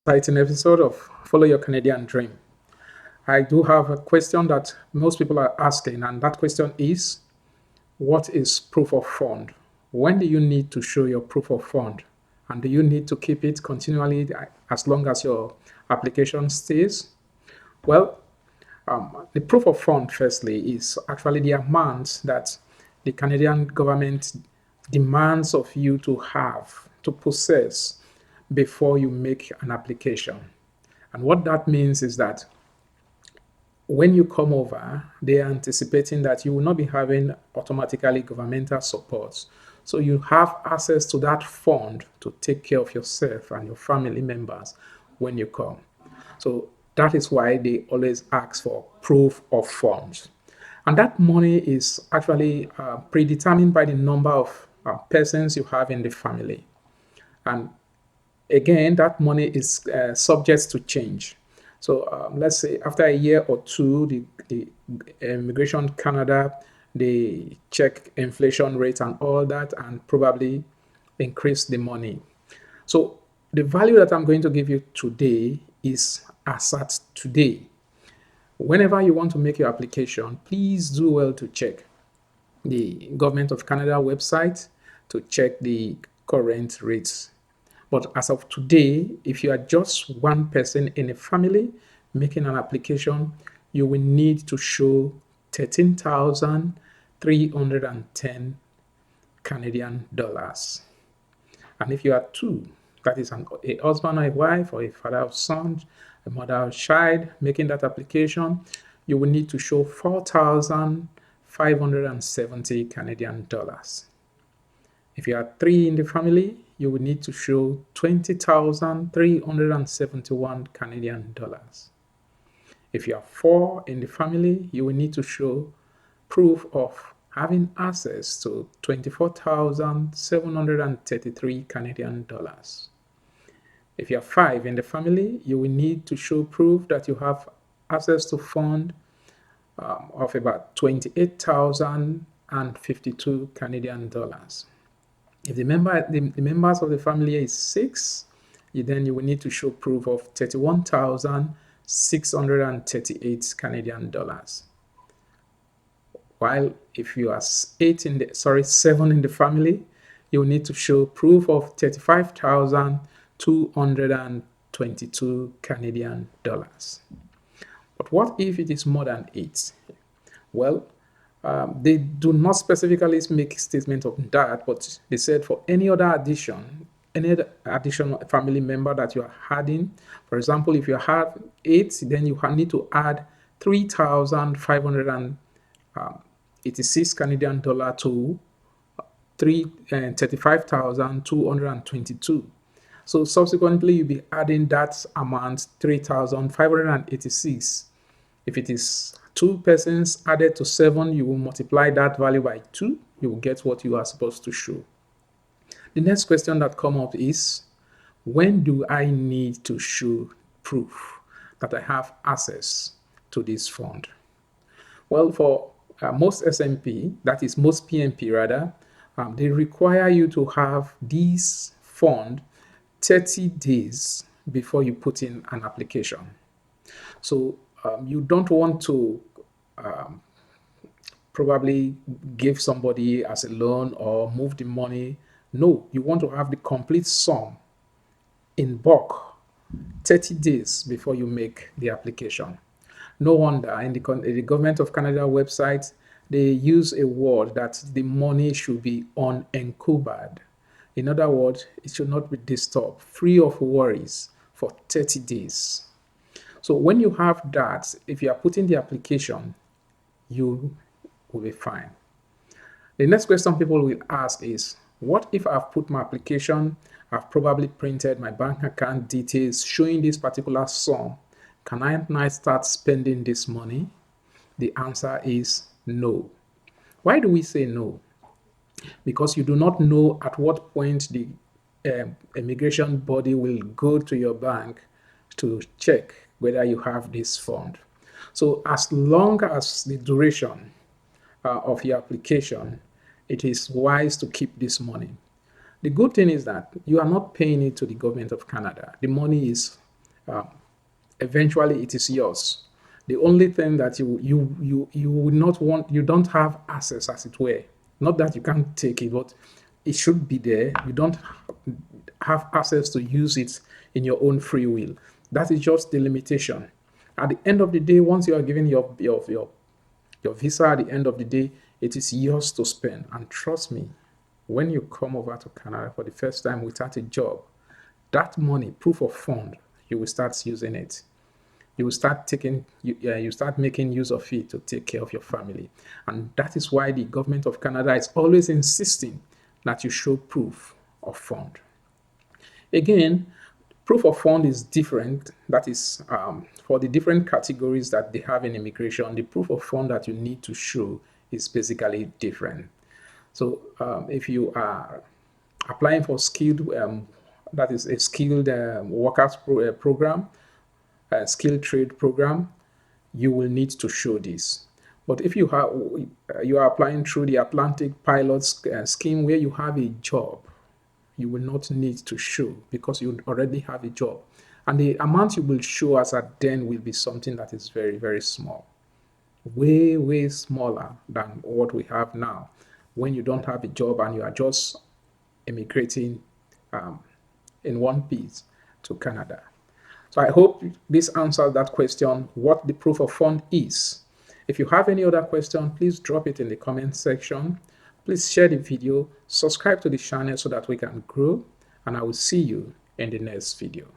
Exciting episode of Follow Your Canadian Dream. I do have a question that most people are asking, and that question is, what is proof of fund? When do you need to show your proof of fund? And do you need to keep it continually as long as your application stays? Well, the proof of fund, firstly, is actually the amount that the Canadian government demands of you to have, to possess, before you make an application. And what that means is that when you come over, they are anticipating that you will not be having automatically governmental support. So you have access to that fund to take care of yourself and your family members when you come. So that is why they always ask for proof of funds. And that money is actually predetermined by the number of persons you have in the family. And again, that money is subject to change. So let's say after a year or two, the Immigration Canada, they check inflation rate and all that and probably increase the money. So the value that I'm going to give you today is as at today. Whenever you want to make your application, please do well to check the Government of Canada website to check the current rates. But as of today, if you are just one person in a family making an application, you will need to show 13,310 Canadian dollars. And if you are two, that is a husband or a wife or a father of sons, a mother of child making that application, you will need to show 4,570 Canadian dollars. If you are three in the family, you will need to show 20,371 Canadian dollars. If you are four in the family, you will need to show proof of having access to 24,733 Canadian dollars. If you are five in the family, you will need to show proof that you have access to fund of about 28,052 Canadian dollars. If the members of the family is six, then you will need to show proof of 31,638 Canadian dollars. While if you are seven in the family, you will need to show proof of 35,222 Canadian dollars. But what if it is more than eight? Well, they do not specifically make statement of that, but they said for any additional family member that you are adding, for example, if you have eight, then you need to add 3,586 Canadian dollar to 35,222. So subsequently, you'll be adding that amount, 3,586. If it is two persons added to seven, you will multiply that value by 2. You will get what you are supposed to show. The next question that comes up is, when do I need to show proof that I have access to this fund? Well, for most SMP, that is most PNP rather, they require you to have this fund 30 days before you put in an application. So you don't want to probably give somebody as a loan or move the money. No, you want to have the complete sum in bulk 30 days before you make the application. No wonder in the Government of Canada website, they use a word that the money should be unencumbered. In other words, it should not be disturbed, free of worries for 30 days. So when you have that, if you are putting the application, you will be fine. The next question people will ask is, what if I've put my application, I've probably printed my bank account details showing this particular sum, can I now start spending this money? The answer is no. Why do we say no? Because you do not know at what point the immigration body will go to your bank to check whether you have this fund. So as long as the duration of your application, it is wise to keep this money. The good thing is that you are not paying it to the Government of Canada. The money is eventually it is yours. The only thing that you will not want, you don't have access, as it were. Not that you can't take it, but it should be there. You don't have access to use it in your own free will. That is just the limitation. At the end of the day, once you are given your visa, at the end of the day, it is yours to spend. And trust me, when you come over to Canada for the first time without a job, that money, proof of fund, you will start using it. You will start you start making use of it to take care of your family. And that is why the government of Canada is always insisting that you show proof of fund. Again, proof of fund is different. That is for the different categories that they have in immigration. The proof of fund that you need to show is basically different. So if you are applying for skilled, that is a skilled workers program, a skilled trade program, you will need to show this. But if you are applying through the Atlantic Pilots scheme where you have a job, you will not need to show because you already have a job. And the amount you will show as at then will be something that is very, very small. Way, way smaller than what we have now when you don't have a job and you are just immigrating in one piece to Canada. So I hope this answers that question, what the proof of fund is. If you have any other question, please drop it in the comment section. Please share the video, subscribe to the channel so that we can grow, and I will see you in the next video.